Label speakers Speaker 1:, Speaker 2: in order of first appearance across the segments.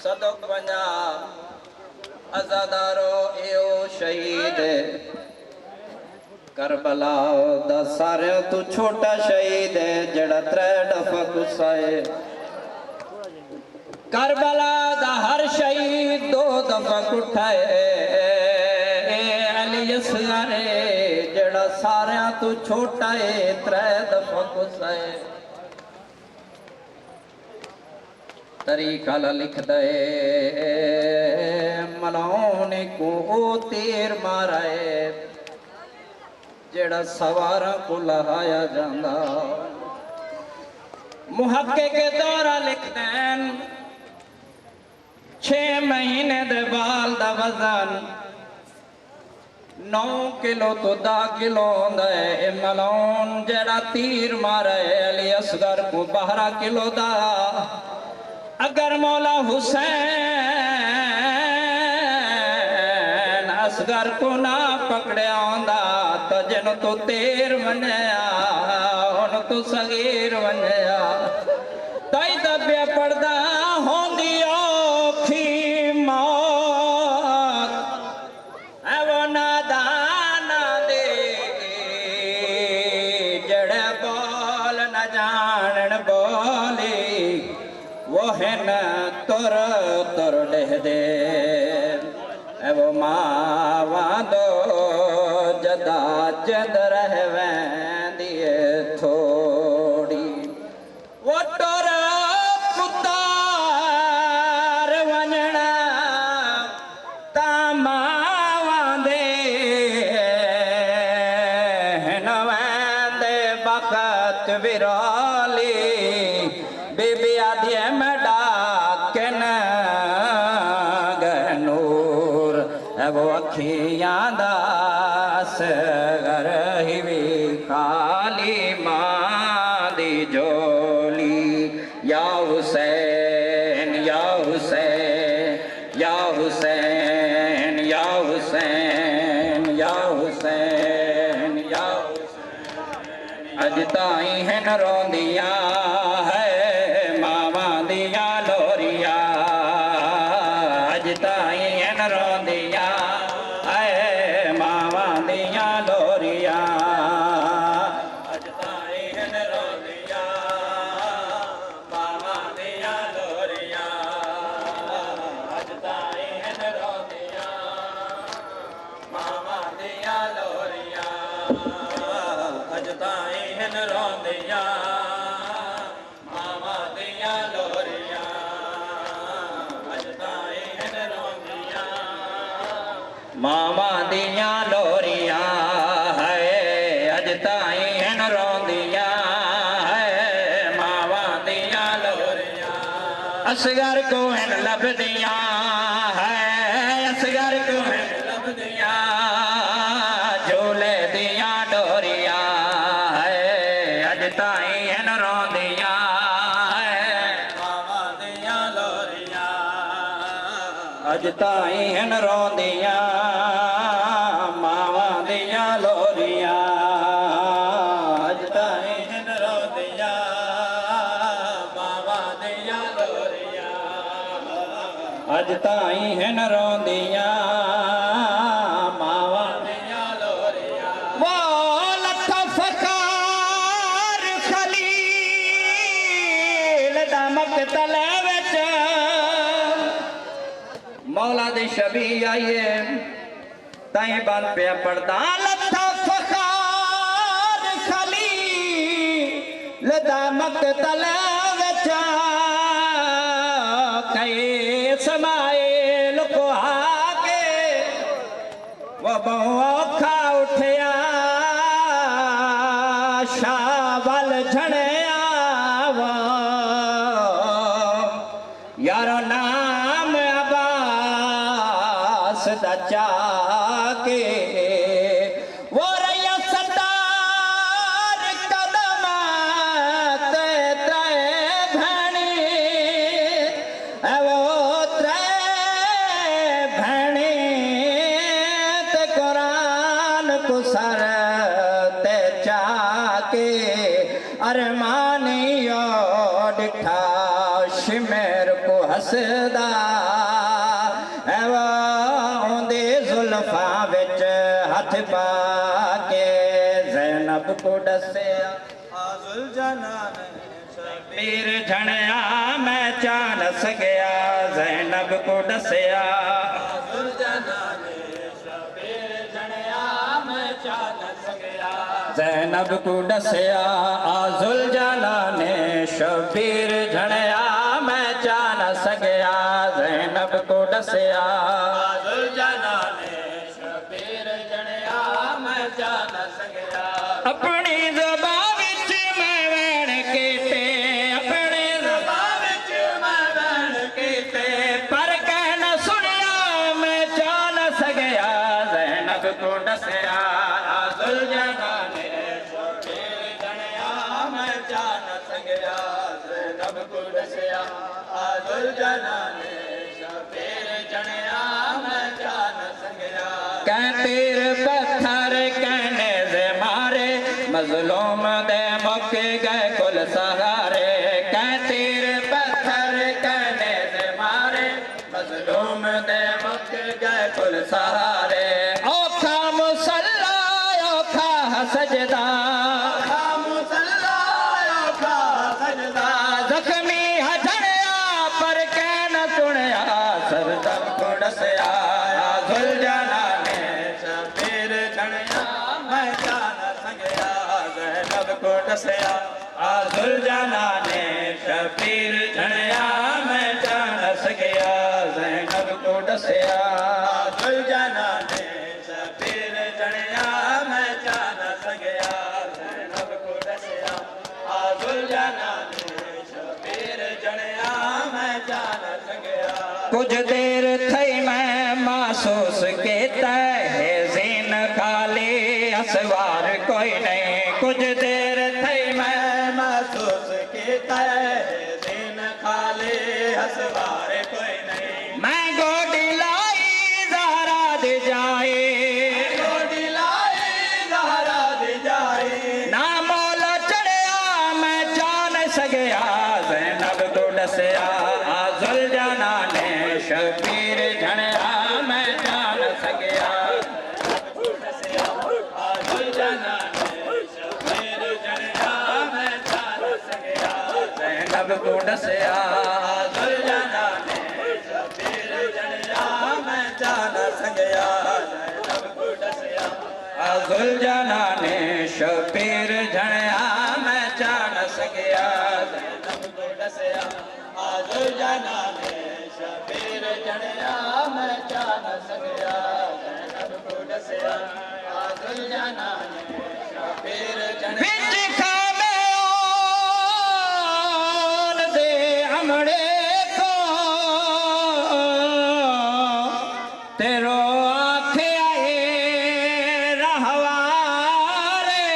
Speaker 1: सदक बना अज़ादारो एओ शहीद करबला दा सारे तू छोटा शहीद है जड़ा त्रै दफा गुस्साए करबला दा हर शहीद दो दफा कुठाए अली असगर जड़ा सारे तू छोटा है त्रै दफा गुस्साए तरीका लिख दे मनाने को तीर माराए जेड़ा सवारा को लहाया जांदा मुहक्के के दौरा लिख देन 6 महीने दे बाल दा वजन 9 किलो तो 10 किलो होंदा है मलाउन जेड़ा तीर मारे अली असगर को 12 किलो दा अगर मौला हुसैन असगर को ना पकड़िया आंदा तो जिन तो तेर वनया हुन तो सगीर वनया ताई दबिया पड़दा होंदी औखी मौत है वो नादाना दे जड़े बोल न जानन बोली वो है न तुर तुर लह दे वो मावा दो जदा जद रहवेंदिए थोड़ी वो तुर पुतार वंजना तामावा दे नवेंदे बखत विराली बेबी आदि में डाकन गनूर वो अखियां दास घर ही भी खाली मां दी जोली या हुसैन या हुसैन या हुसैन या हुसैन या हुसैन या हुसैन अज ताई है न रोंदियां है मावा दिया लोरिया अज ताई है न रोंदिया है मावा दिया लोरिया अज ताई है न रोंदिया मावा दिया लोरिया अज ताई है न रोंदिया मावा दिया लोरिया अज ताई है न रोंदिया मामा दिया लोरिया है अज ताई हन रोंदिया है मावा दिया लोरिया असगर को हन लभदिया है असगर को हन लभदिया झोले दिया डोरिया है अज ताई हन रोंदिया है मावा दिया लोरिया अज ताई हन रोंदिया मावा दिया लोरिया अज ताई हन रोंदिया मावा दिया लोरिया अज ताई हन रोंदिया मावा दिया लोरिया वो लखा फकार खलील दा मकतले विच मौला दी शबी आइए ताई बन पे पड़दा लथा फखार खलील दा मकतल विच कई समाए लुको आके वो बहु औखा उठया शावल झणया वा यारो नाम अब्बास दा चाके वो रैया सरदार कदम हसदा औंदे जुल्फा विच हथ पा के ज़ैनब को डसया शबीर झणया मैं चानस गया ज़ैनब को डसया ज़ैनब को डसया आजुल जाना ने शबीर झणया मैं चानस गया ज़ैनब को डसया आजुल जाना ने शबीर झणया मैं चानस गया अपनी ज़बान विच मैं वैण कीते अपनी ज़बान विच मैं वैण कीते पर कह न सुनिया मैं चानस गया ज़ैनब को डसया आजुल जाना कहतीर पत्थर कहने से मारे मजलूम दे मुक गए कुल सहारे कहतीर पत्थर कहने से मारे मजलूम दे मुक गए कुल सहारे औखा मुसल्ला औखा सजदा जख्मी हजड़या पर कह न सुनया सरदम को डसया आजुल जाना ने शबीर झणया मैं चानस गया ज़ैनब को डसया आजुल जाना ने शबीर झणया मैं चानस गया ज़ैनब को डसया आजुल जाना ने शबीर झणया मैं चानस गया ज़ैनब को डसया आजुल जाना कुछ देर थई मैं महसूस किया है ज़ीन खाली असवार कोई नहीं कुछ देर थई मैं महसूस किया है ज़ीन खाली असवार कोई नहीं मैं गोडी लाई ज़हरा दे जाए गोडी लाई ज़हरा दे जाए ना मौला चढ़या मैं चानस गया ज़ैनब को डसया आजुल जाना ने शबीर झणया मैं चानस गया आजुल जाना ने शबीर झणया मैं चानस गया ज़ैनब को डसया आजुल जाना ने शबीर झणया मैं चानस गया ज़ैनब को डसया आजुल जाना ने शबीर झणया मैं चानस गया ज़ैनब को डसया आजुल जाना ने शबीर झणया मैं चानस गया ज़ैनब को डसया आजुल जाना ने शबीर झणया विच खामे ओन दे हमड़े को तेरो आखे आए रहवारे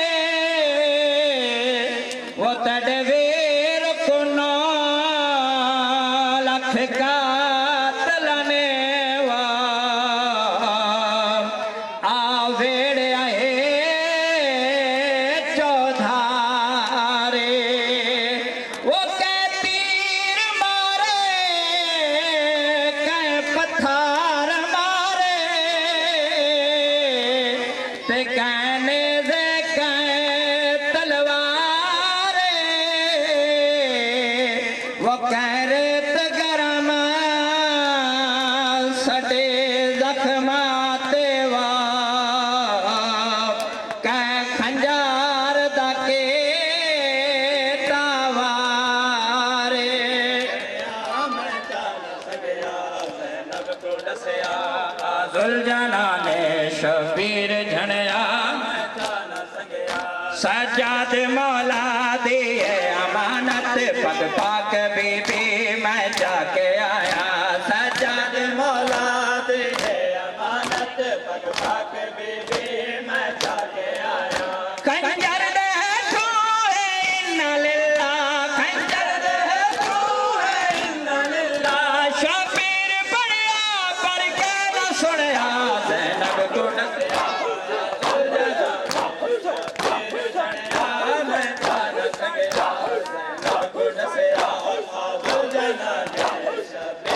Speaker 1: वो तडवीर को नो लख का तलने वा आवेड़ आए चौधारे वो कह तीर मारे कह पत्थर मारे ते कहने से कह तलवारे वो कह रेत गरम सटे जख्माते वा कह खंजार दके तावारे मैं चानस गया ज़ैनब को डसया आजुल जाना ने शबीर झणया मैं चानस गया सजाद मौला दी है अमानत पग पाक बीबी मैं जाके आया सजाद मौला दी है अमानत पग पाक बीबी मैं जाके आया खंजर दे तू है इन्ना लिल्लाह खंजर दे तू है इन्ना लिल्लाह शबीर बढ़िया पर के न सुनया ज़ैनब को डसया मैं चानस गया ज़ैनब को डसया आजुल जाना ने शबीर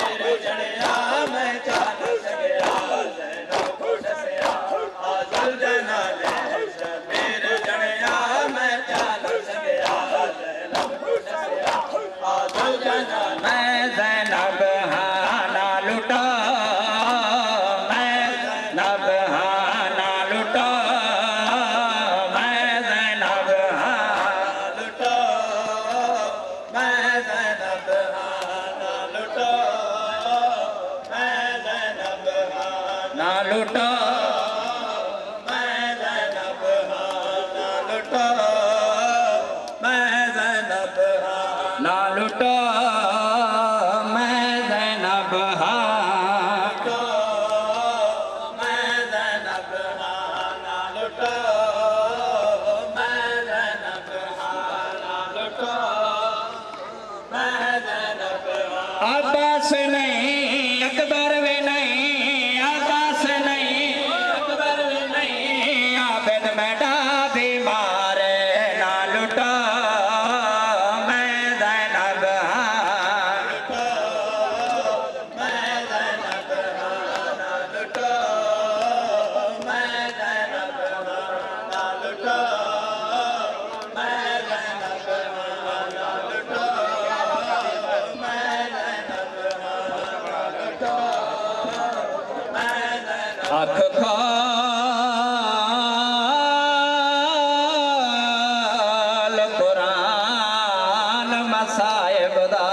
Speaker 1: बदा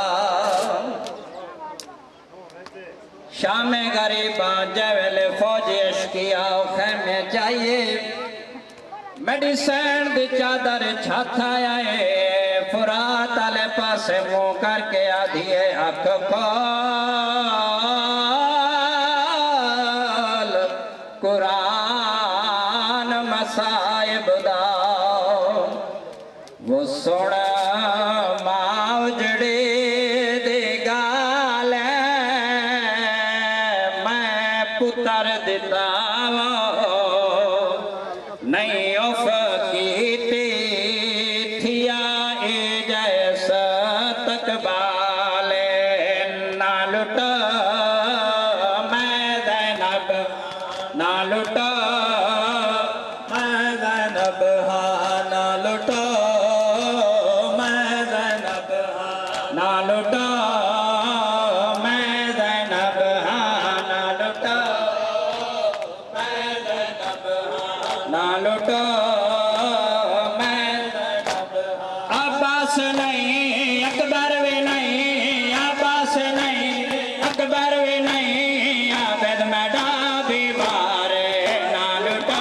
Speaker 1: शाम गरीबा जवेल फौज इश्किया खैमे चाहिए मेडिसन दी चादर छाथा आए फुरात आले पासे मुंह करके आधिए अख खोल कुरान मसाइब दा वो सोना मावजड़े दे गाल मैं पुत्र दिता नहीं उफ की थिया ए जैसा तकबाल ना लुट मैं ज़ैनब ना लुट मैं ज़ैनब हाँ ना लुट मैं ज़ैनब हाँ ना लुट मैं ज़ैनब हाँ ना लुट मैं ज़ैनब हाँ ना लुट मैं ज़ैनब हाँ अब्बास नहीं अकबर भी नहीं अब्बास नहीं अकबर भी नहीं आबिद मैडा भी मारे ना लुटा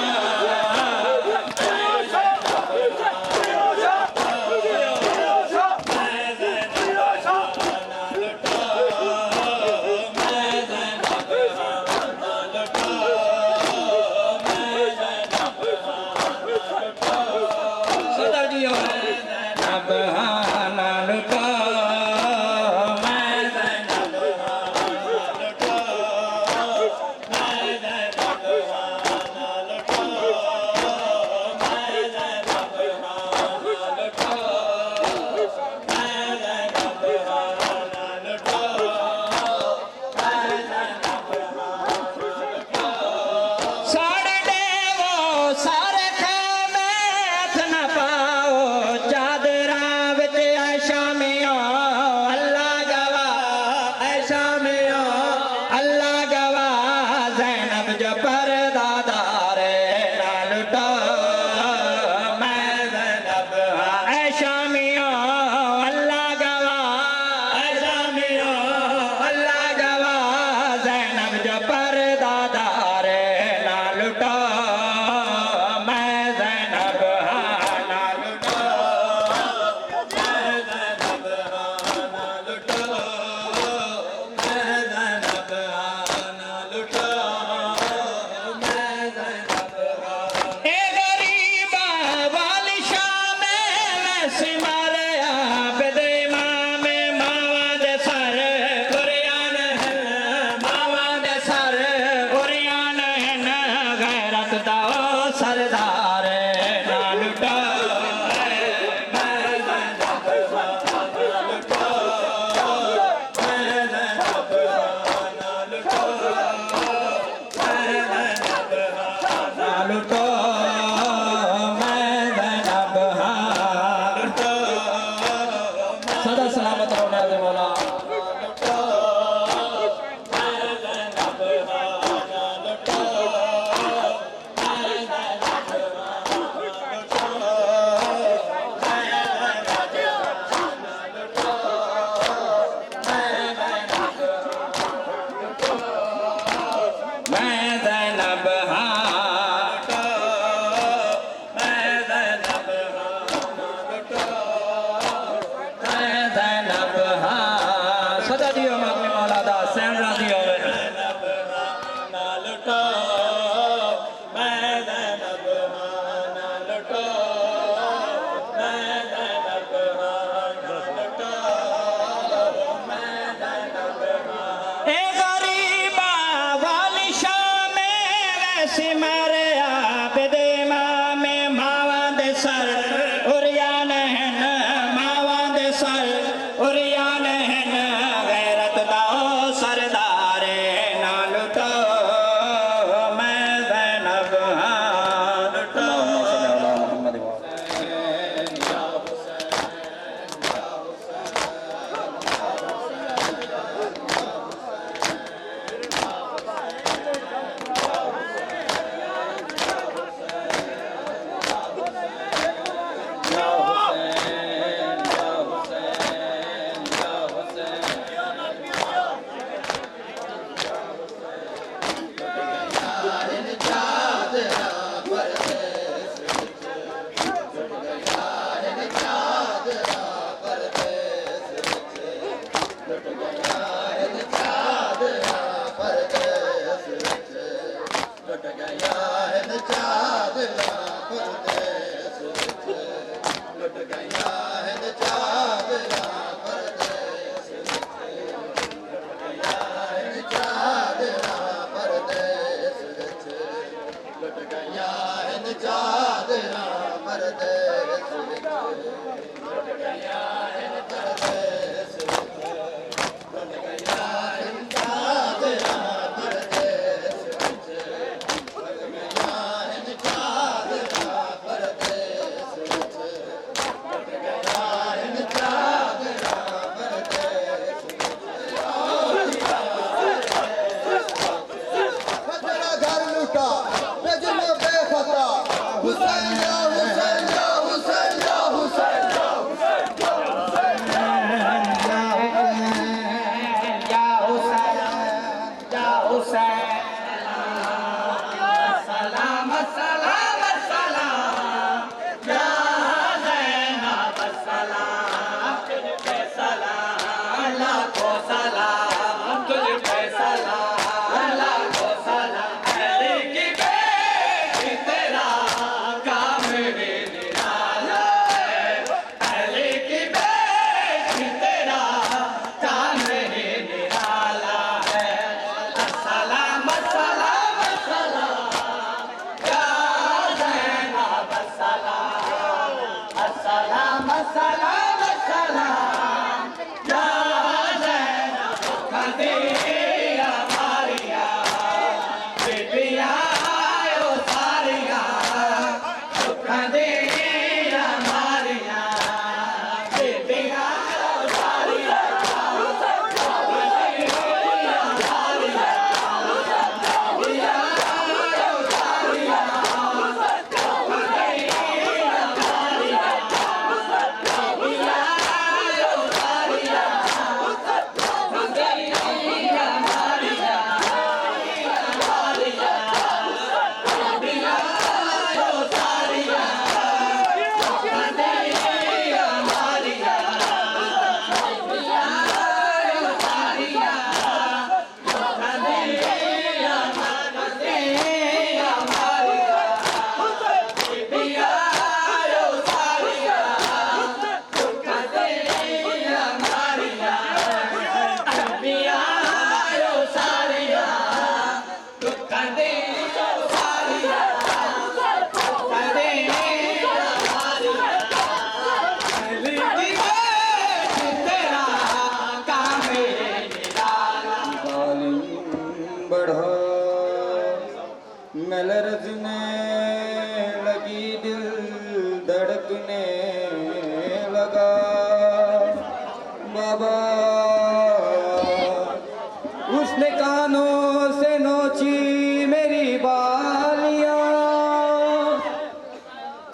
Speaker 1: उसने कानों से नोची मेरी बालियां,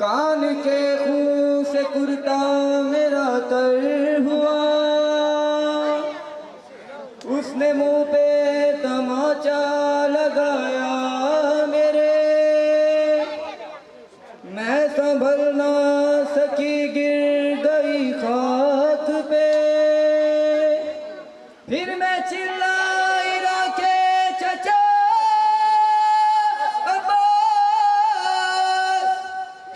Speaker 1: कान के खून से कुर्ता मेरा तर हुआ। उसने मुंह पे तमाचा लगाया मेरे, मैं संभल ना सकी, गिर गई खाक पे। फिर मैं चिल्लाई राके चचा अब्बास,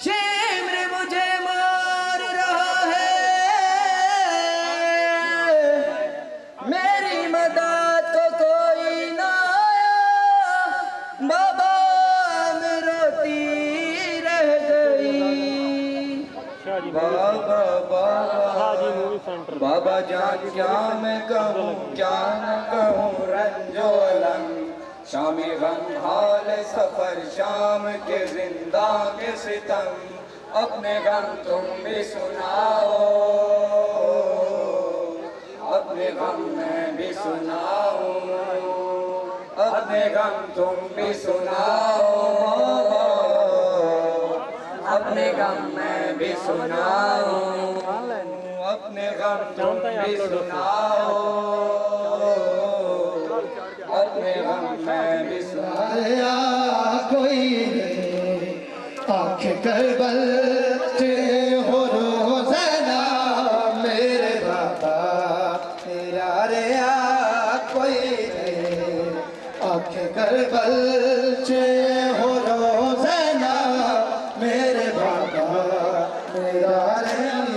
Speaker 1: शिमर मुझे मार रहा है, मेरी मदद को कोई ना आया, बाबा मैं रोती रह गई। बाबा बाबा जान क्या मैं कहूँ क्या न कहूँ, रंजो अलम शामी गम हाल सफर, शाम के जिंदा के सितम, अपने गम तुम भी सुनाओ, अपने गम मैं भी सुनाऊं, अपने गम तुम भी सुनाओ, अपने गम मैं भी सुनाऊं, अपने गम तुम भी सुनाओ, अपने गम मैं भी सुनाया।
Speaker 2: कोई आँख करबल से हो रोज़ाना, मेरे बाबा तेरा रे आ कोई आँख करबल से हो रोज़ाना, मेरे बाबा तेरा रे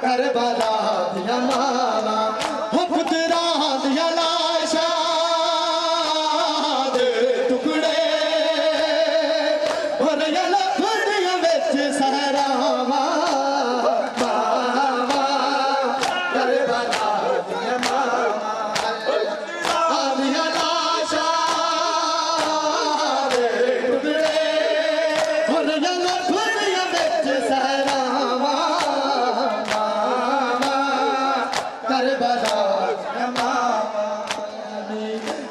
Speaker 2: करबला दिया मावा हो पुत्रा दिया लाशा दे टुकड़े और यला खुदिया विच सहरावा मावा करबला दिया मावा दिया लाशा दे टुकड़े और यला खुदिया विच सहरावा करबला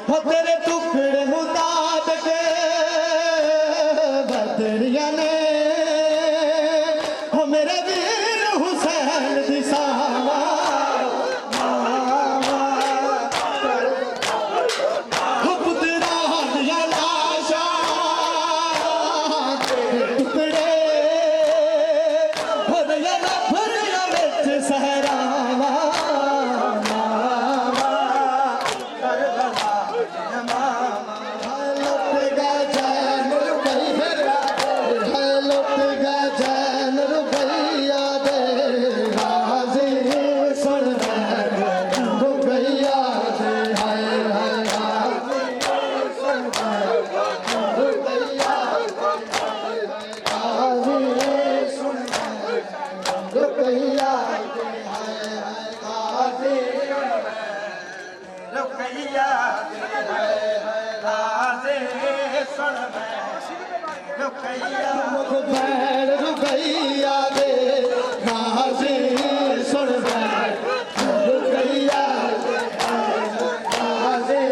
Speaker 2: हो तेरे टुकड़े मुताबिक बदरिया ने हो मेरे वीर हुसैन दी सावा हो पुत्रा दिया लाशा दे टुकड़े हो दिया नफरिया विच सहरावा बैर रुकैया दे नाज़ी सुन बैर रुकैया नाज़ी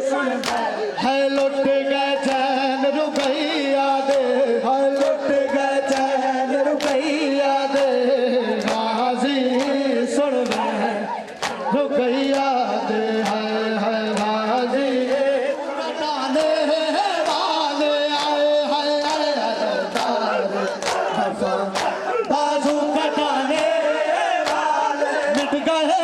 Speaker 2: सुन बैर है लुट गए चैन रुकैया दे है लुट गए चैन रुकैया दे नाज़ी सुन बैर रुकैया दे है नाज़ी कटाने वाले आए बाजू कटाने वाले मिट गए